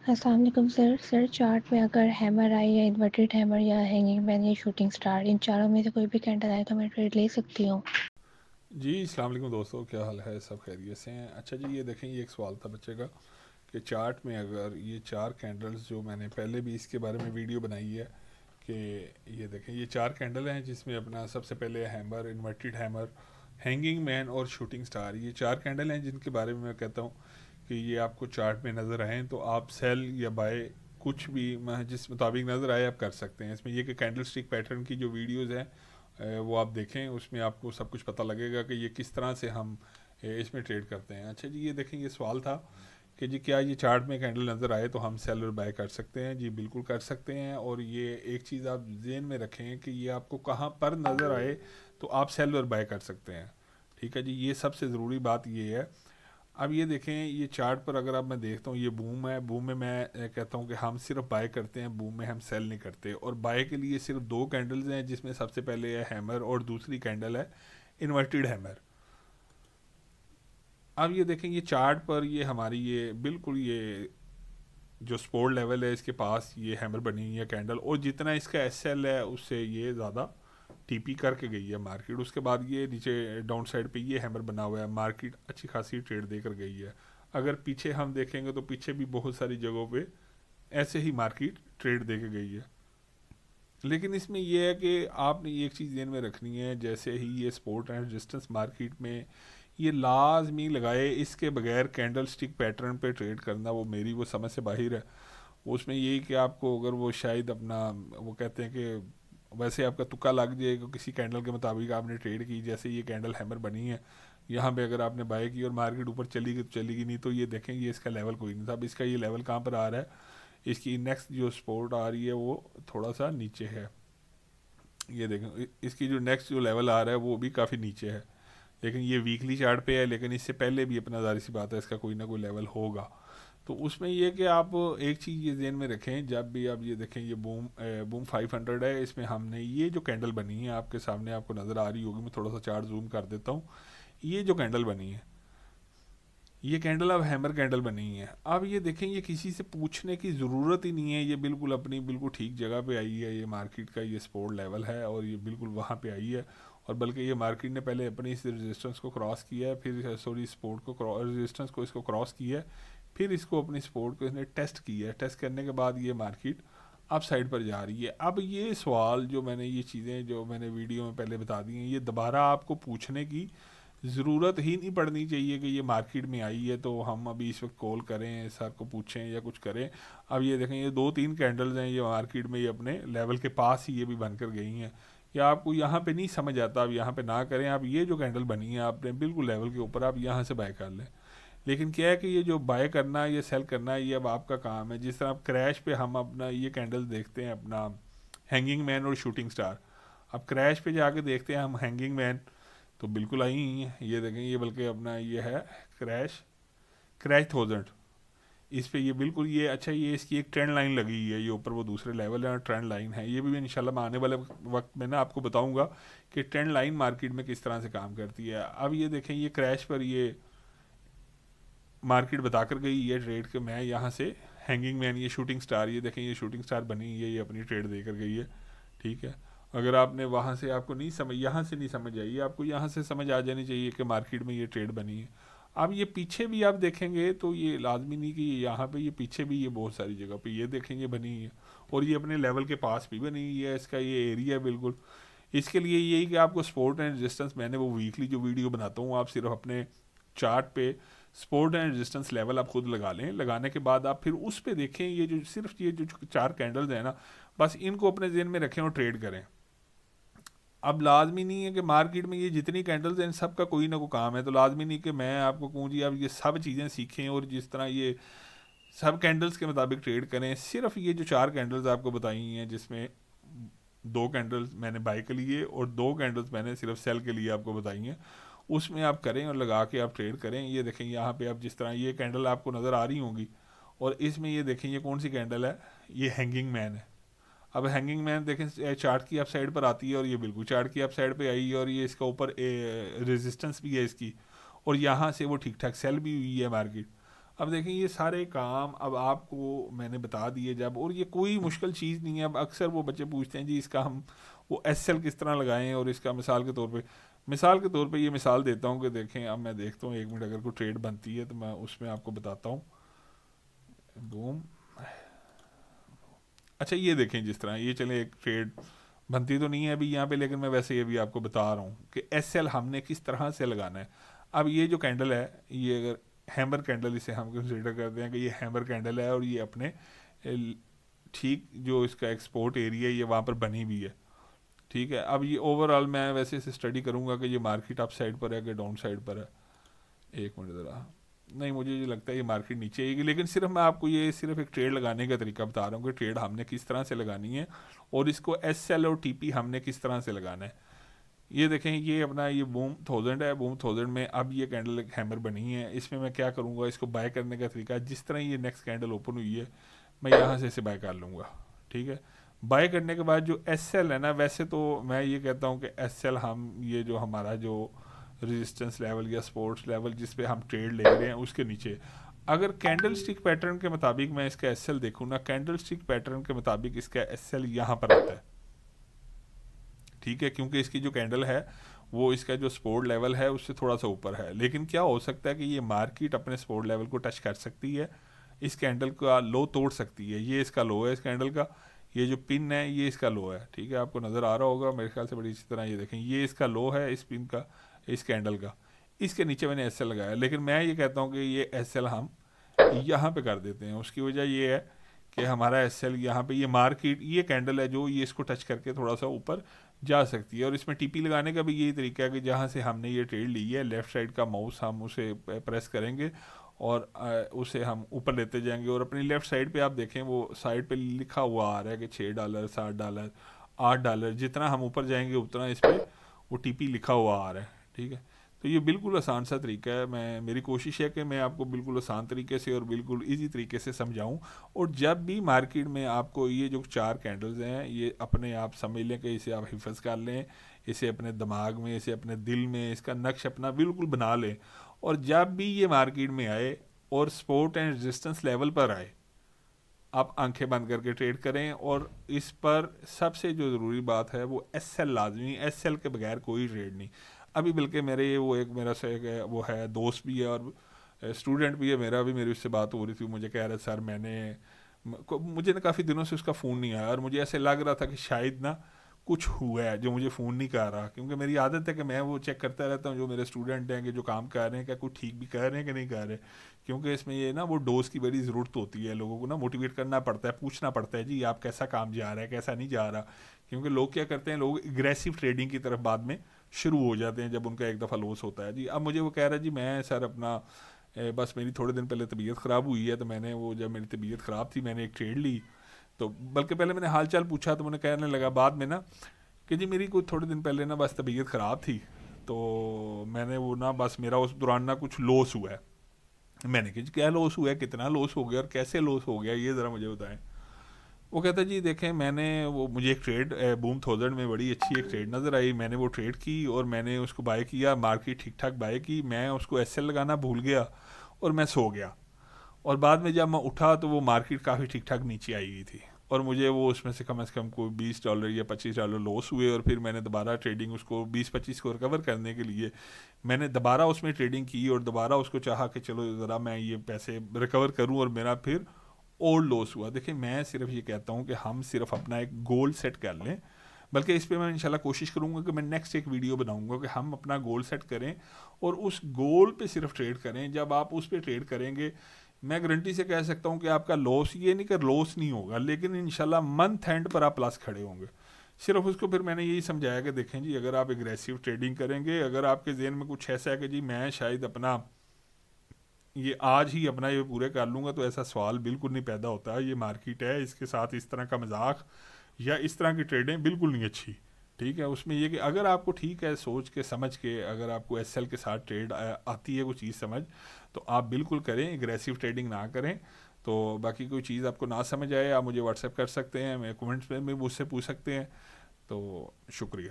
السلام علیکم سر چارٹ میں اگر ہیمر آئے یا انورٹڈ ہیمر یا ہینگنگ مین یا شوٹنگ سٹار ان چاروں میں سے کوئی بھی کینڈل آئے تو میں ٹریڈ لے سکتی ہوں؟ جی السلام علیکم دوستو، کیا حال ہے؟ سب خیریت سے ہیں؟ اچھا جی، یہ دیکھیں، یہ ایک سوال تھا بچے کا کہ چارٹ میں اگر یہ چار کینڈلز، جو میں نے پہلے بھی اس کے بارے میں ویڈیو بنائی ہے کہ یہ دیکھیں یہ چار کینڈل ہیں جس میں اپنا سب سے پہلے ہیمر، انورٹڈ ہیمر، ہینگنگ مین اور شوٹنگ سٹار، یہ چار کینڈل ہیں جن کے بارے میں کہتا ہوں کہ یہ آپ کو چارٹ میں نظر آئیں تو آپ سیل یا بائی کچھ بھی جس مطابق نظر آئے آپ کر سکتے ہیں۔ اس میں یہ کہ کینڈل سٹک پیٹرن کی جو ویڈیوز ہیں وہ آپ دیکھیں، اس میں آپ کو سب کچھ پتہ لگے گا کہ یہ کس طرح سے ہم اس میں ٹریڈ کرتے ہیں۔ اچھا جی، یہ دیکھیں، یہ سوال تھا کہ جی کیا یہ چارٹ میں کینڈل نظر آئے تو ہم سیل اور بائی کر سکتے ہیں؟ جی بالکل کر سکتے ہیں، اور یہ ایک چیز آپ ذہن میں رکھیں کہ یہ آپ کو کہاں پر نظر آئے تو آپ سیل اور بائی کر سکتے ہیں، ٹھیک ہے جی، یہ سب سے ضروری بات یہ ہے۔ اب یہ دیکھیں، یہ چارٹ پر اگر اب میں دیکھتا ہوں، یہ بوم ہے، بوم میں میں کہتا ہوں کہ ہم صرف بائی کرتے ہیں، بوم میں ہم سیل نہیں کرتے، اور بائی کے لیے صرف دو کینڈلز ہیں جس میں سب سے پہلے ہے ہیمر اور دوسری کینڈل ہے انورٹڈ ہیمر۔ اب یہ دیکھیں، یہ چارٹ پر یہ ہماری یہ بالکل یہ جو سپورٹ لیول ہے اس کے پاس یہ ہیمر بنی ہوئی ہے کینڈل، اور جتنا اس کا ایس ایل ہے اس سے یہ زیادہ ٹی پی کر کے گئی ہے مارکیٹ۔ اس کے بعد یہ نیچے ڈاؤن سائڈ پہ یہ ہیمر بنا ہوا ہے، مارکیٹ اچھی خاصی ٹریڈ دے کر گئی ہے۔ اگر پیچھے ہم دیکھیں گے تو پیچھے بھی بہت ساری جگہوں پہ ایسے ہی مارکیٹ ٹریڈ دے کے گئی ہے، لیکن اس میں یہ ہے کہ آپ نے ایک چیز ذہن میں رکھنی ہے، جیسے ہی یہ سپورٹ اینڈ ریزسٹنس مارکیٹ میں یہ لازمی لگائے، اس کے بغیر کینڈل سٹک پیٹرن پہ ٹریڈ کرنا وہ میری وہ سمجھ سے باہر ہے۔ اس میں یہی کہ آپ کو اگر وہ شاید اپنا وہ کہتے ہیں کہ ویسے آپ کا تکا لگ جائے گا کسی کینڈل کے مطابق آپ نے ٹریڈ کی، جیسے یہ کینڈل ہیمر بنی ہے، یہاں پہ اگر آپ نے بائی کی اور مارکیٹ اوپر چلی گئی تو چلی گئی، نہیں تو یہ دیکھیں یہ اس کا لیول کوئی نہیں تھا۔ اب اس کا یہ لیول کہاں پر آ رہا ہے، اس کی نیکسٹ جو سپورٹ آ رہی ہے وہ تھوڑا سا نیچے ہے، یہ دیکھیں اس کی جو نیکسٹ جو لیول آ رہا ہے وہ بھی کافی نیچے ہے، لیکن یہ ویکلی چارٹ پہ ہے، لیکن اس سے پہلے بھی اپنا ظاہر سی بات ہے اس کا کوئی نہ کوئی لیول ہوگا۔ تو اس میں یہ کہ آپ ایک چیز یہ ذہن میں رکھیں، جب بھی آپ یہ دیکھیں، یہ بوم 500 ہے، اس میں ہم نے یہ جو کینڈل بنی ہے آپ کے سامنے آپ کو نظر آ رہی ہوگی، میں تھوڑا سا چارٹ زوم کر دیتا ہوں، یہ جو کینڈل بنی ہے یہ کینڈل اب ہیمر کینڈل بنی ہے۔ اب یہ دیکھیں، یہ کسی سے پوچھنے کی ضرورت ہی نہیں ہے، یہ بالکل اپنی بالکل ٹھیک جگہ پہ آئی ہے، یہ مارکیٹ کا یہ سپورٹ لیول ہے اور یہ بالکل وہاں پہ آئی ہے، اور بلکہ یہ مارکیٹ نے پہلے اپنی اس ریزسٹنس کو کراس کیا ہے، پھر سوری سپورٹ کو ریزسٹنس کو اس کو کراس کیا ہے، پھر اس کو اپنی سپورٹ کو اس نے ٹیسٹ کیا ہے، ٹیسٹ کرنے کے بعد یہ مارکیٹ اپ سائڈ پر جا رہی ہے۔ اب یہ سوال جو میں نے یہ چیزیں جو میں نے ویڈیو میں پہلے بتا دی ہیں، یہ دوبارہ آپ کو پوچھنے کی ضرورت ہی نہیں پڑنی چاہیے کہ یہ مارکیٹ میں آئی ہے تو ہم ابھی اس وقت کال کریں، سر کو پوچھیں یا کچھ کریں۔ اب یہ دیکھیں، یہ 2-3 کینڈلز ہیں، یہ مارکیٹ میں یہ اپنے لیول کے پاس ہی یہ بھی بن کر گئی ہیں، یا آپ کو یہاں پہ نہیں سمجھ آتا اب یہاں پہ نہ کریں، آپ یہ جو کینڈل بنی ہے آپ نے بالکل لیول کے اوپر آپ یہاں سے بائی کر لیں۔ لیکن کیا ہے کہ یہ جو بائی کرنا یہ سیل کرنا یہ اب آپ کا کام ہے۔ جس طرح اب کریش پہ ہم اپنا یہ کینڈل دیکھتے ہیں، اپنا ہینگنگ مین اور شوٹنگ سٹار، اب کریش پہ جا کے دیکھتے ہیں ہم ہینگنگ مین تو بالکل آئی ہی ہیں، یہ دیکھیں، یہ بلکہ اپنا یہ ہے کریش 1000، اس پہ یہ بالکل یہ اچھا، یہ اس کی ایک ٹرینڈ لائن لگی ہوئی ہے، یہ اوپر وہ دوسرے لیول ہے اور ٹرینڈ لائن ہے، یہ بھی انشاءاللہ میں آنے والے وقت میں نا آپ کو بتاؤں گا کہ ٹرینڈ لائن مارکیٹ میں کس طرح سے کام کرتی ہے۔ اب یہ دیکھیں، یہ کریش پر یہ مارکیٹ بتا کر گئی یہ ٹریڈ کہ میں یہاں سے ہینگنگ مین، یہ شوٹنگ سٹار، یہ دیکھیں یہ شوٹنگ سٹار بنی ہے، یہ اپنی ٹریڈ دے کر گئی ہے، ٹھیک ہے۔ اگر آپ نے وہاں سے آپ کو نہیں سمجھ، یہاں سے نہیں سمجھ آئی، آپ کو یہاں سے سمجھ آ جانی چاہیے کہ مارکیٹ میں یہ ٹریڈ بنی ہے۔ اب یہ پیچھے بھی آپ دیکھیں گے تو یہ لازمی نہیں کہ یہاں پہ، یہ پیچھے بھی یہ بہت ساری جگہ پہ یہ دیکھیں یہ بنی ہے، اور یہ اپنے لیول کے پاس بھی بنی ہوئی ہے، اس کا یہ ایریا بالکل۔ اس کے لیے یہی کہ آپ کو سپورٹ اینڈ ریزسٹنس، میں نے وہ ویکلی جو ویڈیو بناتا ہوں، آپ صرف اپنے چارٹ پہ سپورٹ اینڈ ریزسٹنس لیول آپ خود لگا لیں، لگانے کے بعد آپ پھر اس پہ دیکھیں، یہ جو صرف یہ جو 4 کینڈلز ہیں نا، بس ان کو اپنے ذہن میں رکھیں اور ٹریڈ کریں۔ اب لازمی نہیں ہے کہ مارکیٹ میں یہ جتنی کینڈلز ہیں ان سب کا کوئی نہ کوئی کام ہے، تو لازمی نہیں کہ میں آپ کو کہوں جی آپ یہ سب چیزیں سیکھیں اور جس طرح یہ سب کینڈلز کے مطابق ٹریڈ کریں۔ صرف یہ جو 4 کینڈلز آپ کو بتائی ہیں، جس میں 2 کینڈلز میں نے بائی کے لیے اور 2 کینڈلز میں نے صرف سیل کے لیے آپ کو بتائی ہیں، اس میں آپ کریں اور لگا کے آپ ٹریڈ کریں۔ یہ دیکھیں یہاں پہ آپ جس طرح یہ کینڈل آپ کو نظر آ رہی ہوں گی، اور اس میں یہ دیکھیں یہ کون سی کینڈل ہے، یہ ہینگنگ مین ہے۔ اب ہینگنگ مین دیکھیں چارٹ کی اپ سائڈ پر آتی ہے، اور یہ بالکل چارٹ کی اپ سائڈ پہ آئی ہے، اور یہ اس کا اوپر ریزسٹنس بھی ہے اس کی، اور یہاں سے وہ ٹھیک ٹھاک سیل بھی ہوئی ہے مارکیٹ۔ اب دیکھیں یہ سارے کام اب آپ کو میں نے بتا دیے جب، اور یہ کوئی مشکل چیز نہیں ہے. اب اکثر وہ بچے پوچھتے ہیں جی اس کا ہم وہ ایس ایل کس طرح لگائیں، اور اس کا مثال کے طور پہ یہ مثال دیتا ہوں کہ دیکھیں اب میں دیکھتا ہوں 1 منٹ اگر کوئی ٹریڈ بنتی ہے تو میں اس میں آپ کو بتاتا ہوں. بوم. اچھا یہ دیکھیں جس طرح یہ چلیں ایک ٹریڈ بنتی تو نہیں ہے ابھی یہاں پہ، لیکن میں ویسے یہ بھی آپ کو بتا رہا ہوں کہ ایس ایل ہم نے کس طرح سے لگانا ہے. اب یہ جو کینڈل ہے یہ اگر ہیمر کینڈل اسے ہم کنسیڈر کرتے ہیں کہ یہ ہیمر کینڈل ہے، اور یہ اپنے ٹھیک جو اس کا ایکسپورٹ ایریا ہے یہ وہاں پر بنی ہوئی ہے. ٹھیک ہے، اب یہ اوور آل میں ویسے سے اسٹڈی کروں گا کہ یہ مارکیٹ اپ سائڈ پر ہے کہ ڈاؤن سائڈ پر ہے. 1 منٹ ذرا. نہیں مجھے یہ لگتا ہے یہ مارکیٹ نیچے آئے گی، لیکن صرف میں آپ کو یہ صرف ایک ٹریڈ لگانے کا طریقہ بتا رہا ہوں کہ ٹریڈ ہم نے کس طرح سے لگانی ہے، اور اس کو ایس ایل اور ٹی پی ہم نے کس طرح سے لگانا ہے. یہ دیکھیں یہ اپنا یہ بوم 1000 ہے. بوم 1000 میں اب یہ کینڈل ایک ہیمر بنی ہے. اس میں میں کیا کروں گا، اس کو بائی کرنے کا طریقہ جس طرح یہ نیکسٹ کینڈل اوپن ہوئی ہے میں یہاں سے اسے بائی کر لوں گا. ٹھیک ہے، بائی کرنے کے بعد جو ایس ایل ہے نا، ویسے تو میں یہ کہتا ہوں کہ ایس ایل ہم یہ جو ہمارا جو ریزسٹنس لیول یا سپورٹس لیول جس پہ ہم ٹریڈ لے رہے ہیں اس کے نیچے، اگر کینڈل سٹک پیٹرن کے مطابق میں اس کا ایس ایل دیکھوں نا، کینڈل سٹک پیٹرن کے مطابق اس کا ایس ایل یہاں پر آتا ہے. ٹھیک ہے، کیونکہ اس کی جو کینڈل ہے وہ اس کا جو سپورٹ لیول ہے اس سے تھوڑا سا اوپر ہے. لیکن کیا ہو سکتا ہے کہ یہ مارکیٹ اپنے سپورٹ لیول کو ٹچ کر سکتی ہے، اس کینڈل کا لو توڑ سکتی ہے. یہ اس کا لو ہے اس کینڈل کا، یہ جو پن ہے یہ اس کا لو ہے. ٹھیک ہے، آپ کو نظر آ رہا ہوگا میرے خیال سے بڑی اچھی طرح. یہ دیکھیں یہ اس کا لو ہے اس پن کا، اس کینڈل کا. اس کے نیچے میں نے ایس ایل لگایا، لیکن میں یہ کہتا ہوں کہ یہ ایس ایل ہم یہاں پہ کر دیتے ہیں. اس کی وجہ یہ ہے کہ ہمارا ایس ایل یہاں پہ یہ مارکیٹ یہ کینڈل ہے جو یہ اس کو ٹچ کر کے تھوڑا سا اوپر جا سکتی ہے. اور اس میں ٹی پی لگانے کا بھی یہی طریقہ ہے کہ جہاں سے ہم نے یہ ٹریڈ لی ہے لیفٹ سائڈ کا ماؤس ہم اسے پریس کریں گے اور اسے ہم اوپر لیتے جائیں گے، اور اپنی لیفٹ سائڈ پہ آپ دیکھیں وہ سائڈ پہ لکھا ہوا آ رہا ہے کہ $6 $7 $8. جتنا ہم اوپر جائیں گے اتنا اس پہ وہ ٹی پی لکھا ہوا آ رہا ہے. ٹھیک ہے، تو یہ بالکل آسان سا طریقہ ہے. میری کوشش ہے کہ میں آپ کو بالکل آسان طریقے سے اور بالکل ایزی طریقے سے سمجھاؤں. اور جب بھی مارکیٹ میں آپ کو یہ جو 4 کینڈلز ہیں یہ اپنے آپ سمجھ لیں کہ اسے آپ حفظ کر لیں، اسے اپنے دماغ میں، اسے اپنے دل میں اس کا نقش اپنا بالکل بنا لیں. اور جب بھی یہ مارکیٹ میں آئے اور سپورٹ اینڈ ریزسٹنس لیول پر آئے آپ آنکھیں بند کر کے ٹریڈ کریں. اور اس پر سب سے جو ضروری بات ہے وہ ایس ایل لازمی، ایس ایل کے بغیر کوئی ٹریڈ نہیں. ابھی بلکہ میرے وہ ایک میرا سے وہ ہے دوست بھی ہے اور اسٹوڈنٹ بھی ہے میرا بھی، میری اس سے بات ہو رہی تھی. مجھے کہہ رہا سر مجھے نا کافی دنوں سے اس کا فون نہیں آیا، اور مجھے ایسے لگ رہا تھا کہ شاید نا کچھ ہوا ہے جو مجھے فون نہیں کر رہا. کیونکہ میری عادت ہے کہ میں وہ چیک کرتا رہتا ہوں جو میرے اسٹوڈنٹ ہیں کہ جو کام کر رہے ہیں کیا کچھ ٹھیک بھی کر رہے ہیں کہ نہیں کر رہے. کیونکہ اس میں یہ نا وہ ڈوز کی بڑی ضرورت ہوتی ہے، لوگوں کو نا موٹیویٹ کرنا پڑتا ہے، پوچھنا پڑتا ہے جی آپ کیسا کام جا رہا ہے کیسا نہیں جا رہا. کیونکہ لوگ کیا کرتے ہیں، لوگ اگریسو ٹریڈنگ کی طرف بعد میں شروع ہو جاتے ہیں جب ان کا ایک دفعہ لوس ہوتا ہے. جی اب مجھے وہ کہہ رہا ہے جی میں سر اپنا بس میری تھوڑے دن پہلے طبیعت خراب ہوئی ہے، تو میں نے وہ جب میری طبیعت خراب تھی میں نے ایک ٹریڈ لی. تو بلکہ پہلے میں نے حال چال پوچھا تو میں نے کہنے لگا بعد میں نا کہ جی میری کوئی تھوڑے دن پہلے نا بس طبیعت خراب تھی، تو میں نے وہ نا بس میرا اس دوران نا کچھ لوس ہوا ہے. میں نے کہا جی کیا لوس ہوا ہے، کتنا لوس ہو گیا اور کیسے لوس ہو گیا یہ ذرا مجھے بتائیں. وہ کہتا ہے جی دیکھیں میں نے وہ مجھے ایک ٹریڈ بوم 1000 میں بڑی اچھی ایک ٹریڈ نظر آئی، میں نے وہ ٹریڈ کی اور میں نے اس کو بائی کیا، مارکیٹ ٹھیک ٹھاک بائی کی، میں اس کو ایس ایل لگانا بھول گیا اور میں سو گیا. اور بعد میں جب میں اٹھا تو وہ مارکیٹ کافی ٹھیک ٹھاک نیچے آئی ہوئی تھی، اور مجھے وہ اس میں سے کم کوئی $20 یا $25 لاس ہوئے. اور پھر میں نے دوبارہ ٹریڈنگ اس کو 20-25 کو ریکور کرنے کے لیے میں نے دوبارہ اس میں ٹریڈنگ کی اور دوبارہ اس کو چاہا کہ چلو ذرا میں یہ پیسے ریکور کروں، اور میرا پھر اور لوس ہوا. دیکھیں میں صرف یہ کہتا ہوں کہ ہم صرف اپنا ایک گول سیٹ کر لیں، بلکہ اس پہ میں انشاءاللہ کوشش کروں گا کہ میں نیکسٹ ایک ویڈیو بناؤں گا کہ ہم اپنا گول سیٹ کریں اور اس گول پہ صرف ٹریڈ کریں. جب آپ اس پہ ٹریڈ کریں گے میں گارنٹی سے کہہ سکتا ہوں کہ آپ کا لاس یہ نہیں کہ لاس نہیں ہوگا، لیکن انشاءاللہ منتھ اینڈ پر آپ پلس کھڑے ہوں گے. صرف اس کو پھر میں نے یہی سمجھایا کہ دیکھیں جی اگر آپ اگریسو ٹریڈنگ کریں گے، اگر آپ کے ذہن میں کچھ ایسا ہے کہ جی میں شاید اپنا یہ آج ہی اپنا یہ پورے کر لوں گا، تو ایسا سوال بالکل نہیں پیدا ہوتا. یہ مارکیٹ ہے، اس کے ساتھ اس طرح کا مذاق یا اس طرح کی ٹریڈیں بالکل نہیں اچھی. ٹھیک ہے، اس میں یہ کہ اگر آپ کو ٹھیک ہے سوچ کے سمجھ کے اگر آپ کو ایس ایل کے ساتھ ٹریڈ آتی ہے کوئی چیز سمجھ، تو آپ بالکل کریں، اگریسو ٹریڈنگ نہ کریں. تو باقی کوئی چیز آپ کو نہ سمجھ آئے آپ مجھے واٹس ایپ کر سکتے ہیں، میں کومنٹس میں بھی مجھ سے پوچھ سکتے ہیں. تو شکریہ.